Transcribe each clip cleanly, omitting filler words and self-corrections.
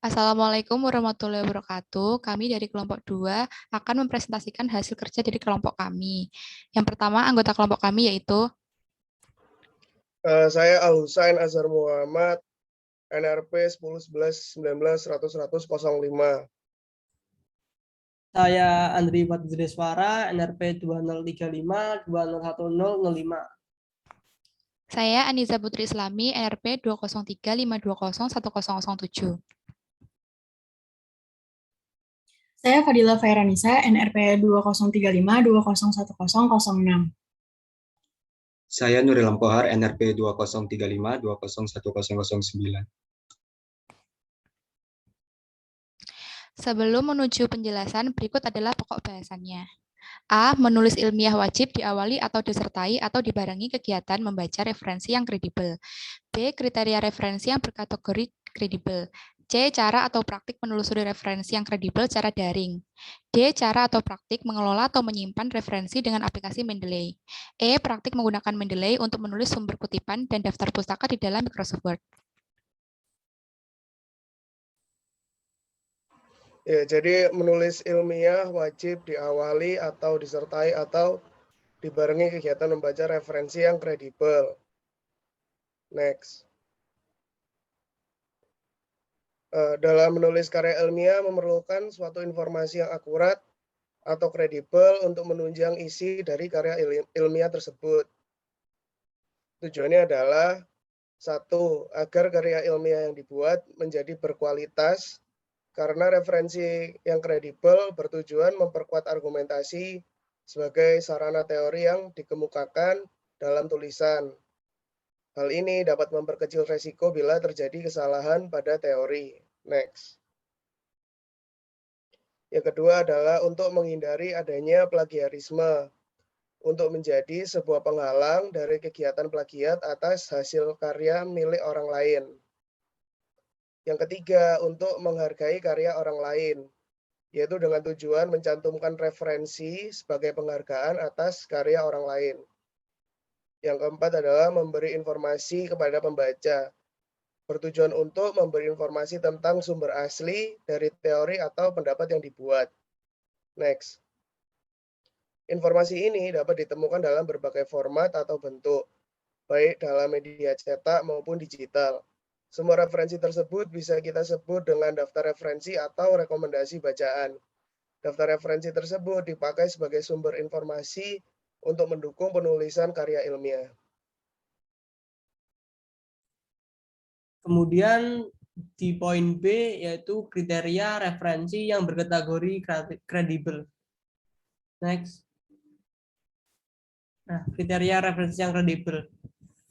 Assalamualaikum warahmatullahi wabarakatuh. Kami dari kelompok 2 akan mempresentasikan hasil kerja dari kelompok kami. Yang pertama, anggota kelompok kami yaitu Saya Al-Husain Azhar Muhammad, NRP 1011190005. Saya Andri Padudreswara, NRP 2035201005. saya Aniza Putri Islami, NRP 20352010007. Saya Fadila Fairanisa, NRP 2035201006. Saya Nuril Lampohar, NRP 2035201009. Sebelum menuju penjelasan, berikut adalah pokok bahasannya. A. Menulis ilmiah wajib diawali atau disertai atau dibarengi kegiatan membaca referensi yang kredibel. B. Kriteria referensi yang berkategori kredibel. C. Cara atau praktik menelusuri referensi yang kredibel secara daring. D. Cara atau praktik mengelola atau menyimpan referensi dengan aplikasi Mendeley. E. Praktik menggunakan Mendeley untuk menulis sumber kutipan dan daftar pustaka di dalam Microsoft Word. Ya, jadi menulis ilmiah wajib diawali atau disertai atau dibarengi kegiatan membaca referensi yang kredibel. Next. Dalam menulis karya ilmiah memerlukan suatu informasi yang akurat atau kredibel untuk menunjang isi dari karya ilmiah tersebut. Tujuannya adalah 1. Agar karya ilmiah yang dibuat menjadi berkualitas, karena referensi yang kredibel bertujuan memperkuat argumentasi sebagai sarana teori yang dikemukakan dalam tulisan. Hal ini dapat memperkecil resiko bila terjadi kesalahan pada teori. Next. Yang kedua adalah untuk menghindari adanya plagiarisme, untuk menjadi sebuah penghalang dari kegiatan plagiat atas hasil karya milik orang lain. Yang ketiga, untuk menghargai karya orang lain, yaitu dengan tujuan mencantumkan referensi sebagai penghargaan atas karya orang lain. Yang keempat adalah memberi informasi kepada pembaca, bertujuan untuk memberi informasi tentang sumber asli dari teori atau pendapat yang dibuat. Next. Informasi ini dapat ditemukan dalam berbagai format atau bentuk, baik dalam media cetak maupun digital. Semua referensi tersebut bisa kita sebut dengan daftar referensi atau rekomendasi bacaan. Daftar referensi tersebut dipakai sebagai sumber informasi untuk mendukung penulisan karya ilmiah. Kemudian di poin B yaitu kriteria referensi yang berkategori kredibel. Next. Nah, kriteria referensi yang kredibel.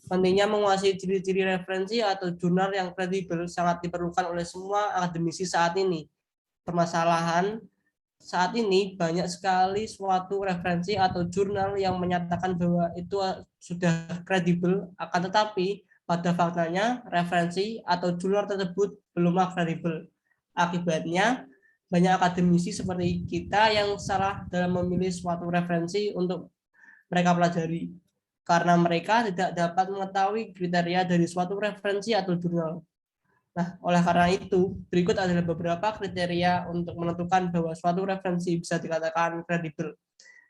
Pentingnya menguasai ciri-ciri referensi atau jurnal yang kredibel sangat diperlukan oleh semua akademisi saat ini. Permasalahan saat ini banyak sekali suatu referensi atau jurnal yang menyatakan bahwa itu sudah kredibel, akan tetapi pada faktanya referensi atau jurnal tersebut belumlah kredibel. Akibatnya banyak akademisi seperti kita yang salah dalam memilih suatu referensi untuk mereka pelajari, karena mereka tidak dapat mengetahui kriteria dari suatu referensi atau jurnal. Nah, oleh karena itu, berikut adalah beberapa kriteria untuk menentukan bahwa suatu referensi bisa dikatakan kredibel.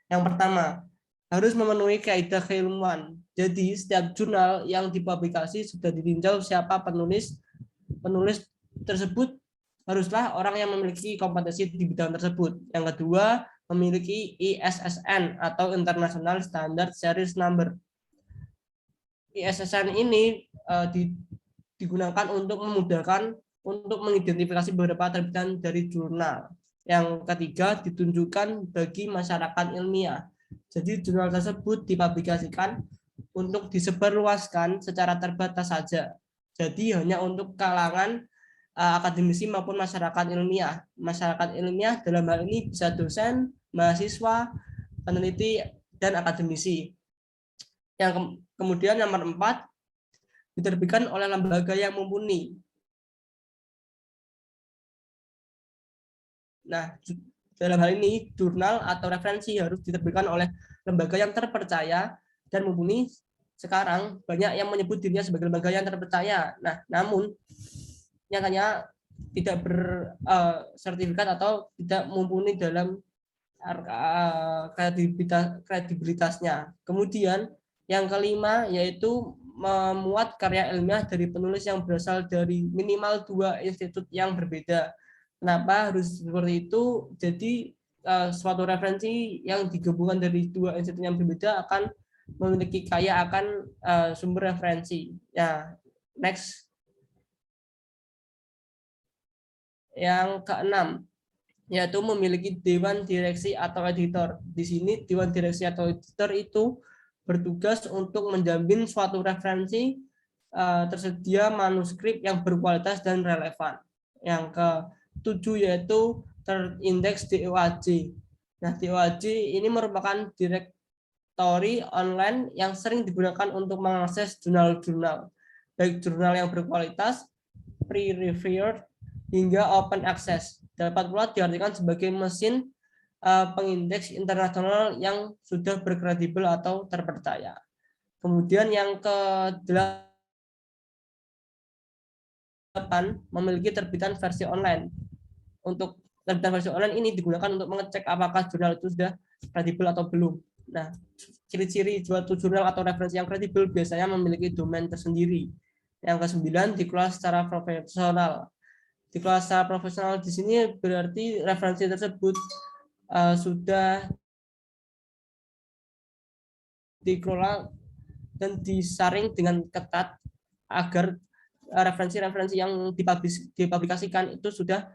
Yang pertama, harus memenuhi kaidah keilmuan. Jadi, setiap jurnal yang dipublikasi sudah ditinjau siapa penulis. Penulis tersebut haruslah orang yang memiliki kompetensi di bidang tersebut. Yang kedua, memiliki ISSN atau International Standard Series Number. ISSN ini digunakan untuk memudahkan untuk mengidentifikasi beberapa terbitan dari jurnal. Yang ketiga, ditunjukkan bagi masyarakat ilmiah. Jadi jurnal tersebut dipublikasikan untuk disebarluaskan secara terbatas saja. Jadi hanya untuk kalangan akademisi maupun masyarakat ilmiah. Masyarakat ilmiah dalam hal ini bisa dosen, mahasiswa, peneliti, dan akademisi. Yang kemudian nomor 4, diterbitkan oleh lembaga yang mumpuni. Nah, dalam hal ini jurnal atau referensi harus diterbitkan oleh lembaga yang terpercaya dan mumpuni. Sekarang banyak yang menyebut dirinya sebagai lembaga yang terpercaya. Nah, namun nyatanya tidak bersertifikat atau tidak mumpuni dalam kredibilitasnya. Kemudian yang kelima yaitu memuat karya ilmiah dari penulis yang berasal dari minimal 2 institut yang berbeda. Kenapa harus seperti itu? Jadi suatu referensi yang digabungkan dari 2 institut yang berbeda akan memiliki kaya akan sumber referensi. Ya, next. Yang keenam, yaitu memiliki dewan direksi atau editor. Di sini dewan direksi atau editor itu bertugas untuk menjamin suatu referensi tersedia manuskrip yang berkualitas dan relevan. Yang ke-7 yaitu terindeks DOAJ. Nah, DOAJ ini merupakan direktori online yang sering digunakan untuk mengakses jurnal-jurnal, baik jurnal yang berkualitas, pre-reviewed, hingga open access. Dapat pula diartikan sebagai mesin pengindeks internasional yang sudah berkredibel atau terpercaya. Kemudian yang ke-8 memiliki terbitan versi online. Untuk terbitan versi online ini digunakan untuk mengecek apakah jurnal itu sudah kredibel atau belum. Nah, ciri-ciri suatu jurnal atau referensi yang kredibel biasanya memiliki domain tersendiri. Yang ke-9 dikelola secara profesional. Dikelola secara profesional di sini berarti referensi tersebut sudah dikelola dan disaring dengan ketat agar referensi-referensi yang dipublikasikan itu sudah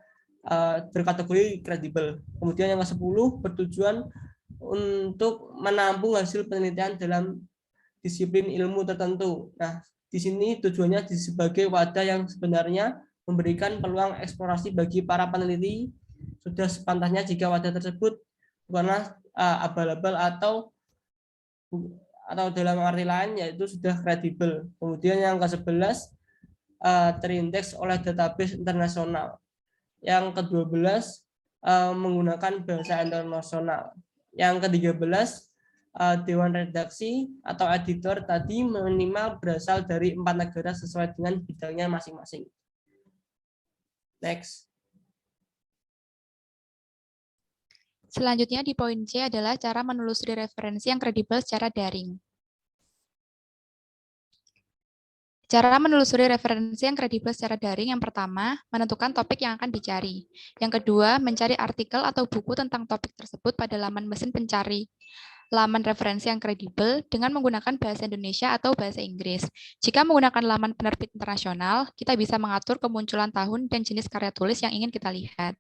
berkategori kredibel. Kemudian yang ke-10 bertujuan untuk menampung hasil penelitian dalam disiplin ilmu tertentu. Nah, di sini tujuannya sebagai wadah yang sebenarnya memberikan peluang eksplorasi bagi para peneliti. Sudah sepantasnya jika wadah tersebut bukanlah abal-abal atau dalam arti lain yaitu sudah kredibel. Kemudian yang ke-11 terindeks oleh database internasional. Yang ke-12 menggunakan bahasa internasional. Yang ke-13 dewan redaksi atau editor tadi minimal berasal dari 4 negara sesuai dengan bidangnya masing-masing. Next. Selanjutnya di poin C adalah cara menelusuri referensi yang kredibel secara daring. Cara menelusuri referensi yang kredibel secara daring yang pertama, menentukan topik yang akan dicari. Yang kedua, mencari artikel atau buku tentang topik tersebut pada laman mesin pencari. Laman referensi yang kredibel dengan menggunakan bahasa Indonesia atau bahasa Inggris. Jika menggunakan laman penerbit internasional, kita bisa mengatur kemunculan tahun dan jenis karya tulis yang ingin kita lihat.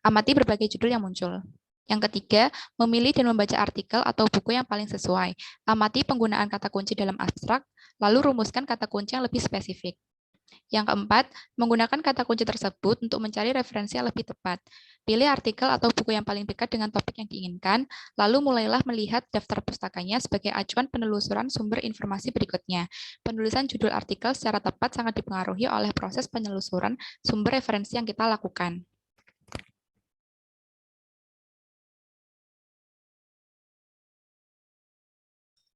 Amati berbagai judul yang muncul. Yang ketiga, memilih dan membaca artikel atau buku yang paling sesuai. Amati penggunaan kata kunci dalam abstrak, lalu rumuskan kata kunci yang lebih spesifik. Yang keempat, menggunakan kata kunci tersebut untuk mencari referensi yang lebih tepat. Pilih artikel atau buku yang paling dekat dengan topik yang diinginkan, lalu mulailah melihat daftar pustakanya sebagai acuan penelusuran sumber informasi berikutnya. Penulisan judul artikel secara tepat sangat dipengaruhi oleh proses penelusuran sumber referensi yang kita lakukan.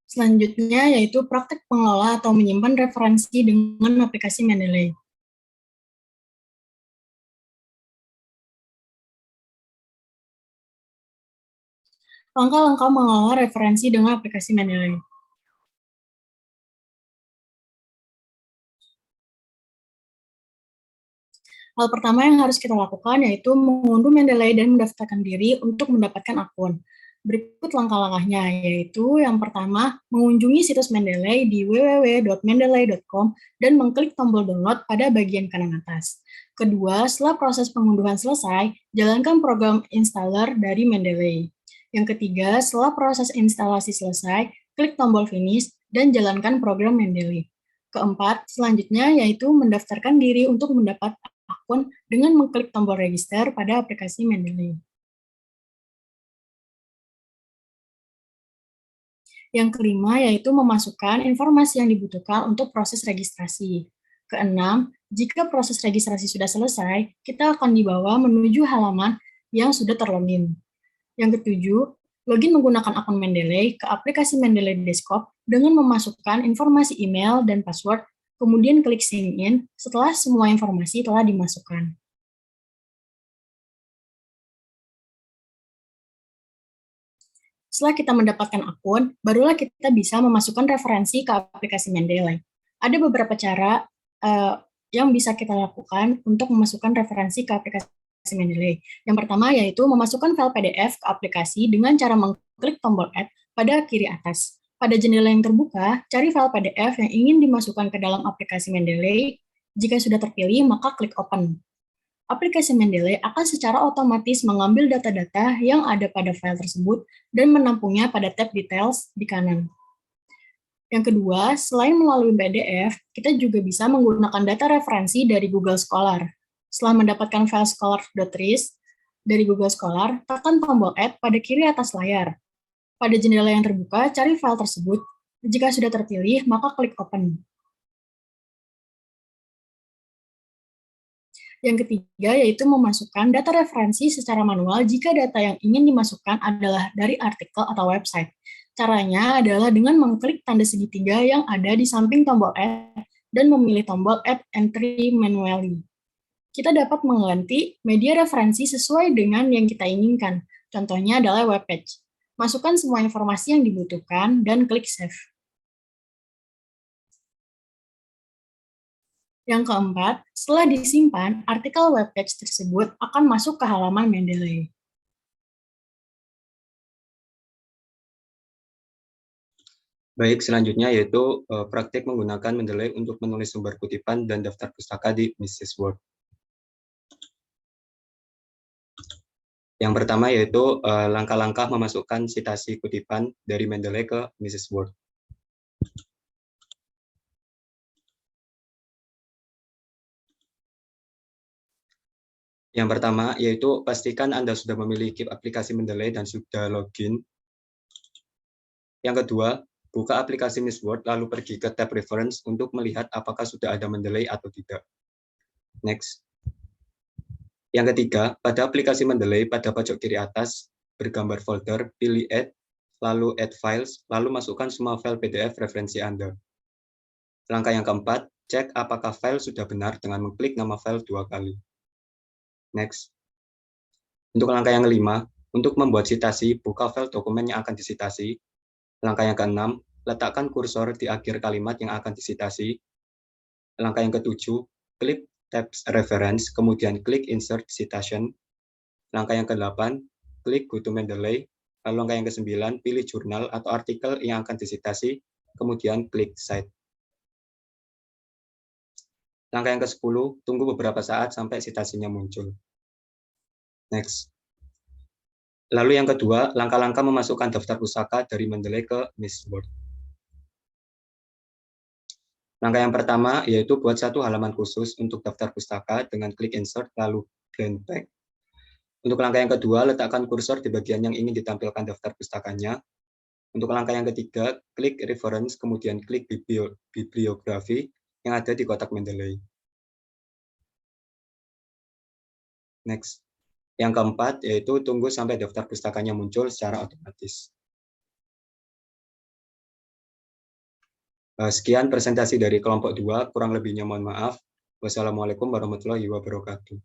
Selanjutnya yaitu praktek pengelola atau menyimpan referensi dengan aplikasi Mendeley. Langkah-langkah mengelola referensi dengan aplikasi Mendeley. Hal pertama yang harus kita lakukan yaitu mengunduh Mendeley dan mendaftarkan diri untuk mendapatkan akun. Berikut langkah-langkahnya, yaitu yang pertama, mengunjungi situs Mendeley di www.mendeley.com dan mengklik tombol download pada bagian kanan atas. Kedua, setelah proses pengunduhan selesai, jalankan program installer dari Mendeley. Yang ketiga, setelah proses instalasi selesai, klik tombol finish dan jalankan program Mendeley. Keempat, selanjutnya yaitu mendaftarkan diri untuk mendapat akun dengan mengklik tombol register pada aplikasi Mendeley. Yang kelima yaitu memasukkan informasi yang dibutuhkan untuk proses registrasi. Keenam, jika proses registrasi sudah selesai, kita akan dibawa menuju halaman yang sudah terlogin. Yang ketujuh, login menggunakan akun Mendeley ke aplikasi Mendeley Desktop dengan memasukkan informasi email dan password, kemudian klik sign in setelah semua informasi telah dimasukkan. Setelah kita mendapatkan akun, barulah kita bisa memasukkan referensi ke aplikasi Mendeley. Ada beberapa cara yang bisa kita lakukan untuk memasukkan referensi ke aplikasi Mendeley. Yang pertama yaitu memasukkan file PDF ke aplikasi dengan cara mengklik tombol Add pada kiri atas. Pada jendela yang terbuka, cari file PDF yang ingin dimasukkan ke dalam aplikasi Mendeley. Jika sudah terpilih, maka klik Open. Aplikasi Mendeley akan secara otomatis mengambil data-data yang ada pada file tersebut dan menampungnya pada tab Details di kanan. Yang kedua, selain melalui PDF, kita juga bisa menggunakan data referensi dari Google Scholar. Setelah mendapatkan file scholar.ris dari Google Scholar, tekan tombol Add pada kiri atas layar. Pada jendela yang terbuka, cari file tersebut. Jika sudah terpilih, maka klik Open. Yang ketiga yaitu memasukkan data referensi secara manual jika data yang ingin dimasukkan adalah dari artikel atau website. Caranya adalah dengan mengklik tanda segitiga yang ada di samping tombol Add dan memilih tombol Add Entry Manually. Kita dapat mengganti media referensi sesuai dengan yang kita inginkan. Contohnya adalah web page. Masukkan semua informasi yang dibutuhkan dan klik Save. Yang keempat, setelah disimpan, artikel web page tersebut akan masuk ke halaman Mendeley. Baik, selanjutnya yaitu praktik menggunakan Mendeley untuk menulis sumber kutipan dan daftar pustaka di Mrs. Word. Yang pertama yaitu langkah-langkah memasukkan citasi kutipan dari Mendeley ke Mrs. Word. Yang pertama yaitu pastikan Anda sudah memiliki aplikasi Mendeley dan sudah login. Yang kedua, buka aplikasi Mrs. Word lalu pergi ke tab Reference untuk melihat apakah sudah ada Mendeley atau tidak. Next. Yang ketiga, pada aplikasi Mendeley pada pojok kiri atas bergambar folder, pilih Add, lalu Add Files, lalu masukkan semua file PDF referensi Anda. Langkah yang keempat, cek apakah file sudah benar dengan mengklik nama file 2 kali. Next. Untuk langkah yang kelima, untuk membuat citasi, buka file dokumen yang akan disitasi. Langkah yang keenam, letakkan kursor di akhir kalimat yang akan disitasi. Langkah yang ketujuh, klik tab Reference, kemudian klik Insert Citation. Langkah yang ke-8, klik Go to Mendeley. Lalu langkah yang ke-9, pilih jurnal atau artikel yang akan disitasi, kemudian klik Cite. Langkah yang ke-10, tunggu beberapa saat sampai citasinya muncul. Next. Lalu yang kedua, langkah-langkah memasukkan daftar pustaka dari Mendeley ke Mrs. Word. Langkah yang pertama yaitu buat satu halaman khusus untuk daftar pustaka dengan klik Insert lalu Blend Back. Untuk langkah yang kedua, letakkan kursor di bagian yang ingin ditampilkan daftar pustakanya. Untuk langkah yang ketiga, klik Reference, kemudian klik bibliografi yang ada di kotak Mendeley. Next. Yang keempat, yaitu tunggu sampai daftar pustakanya muncul secara otomatis. Sekian presentasi dari kelompok 2, kurang lebihnya mohon maaf. Wassalamualaikum warahmatullahi wabarakatuh.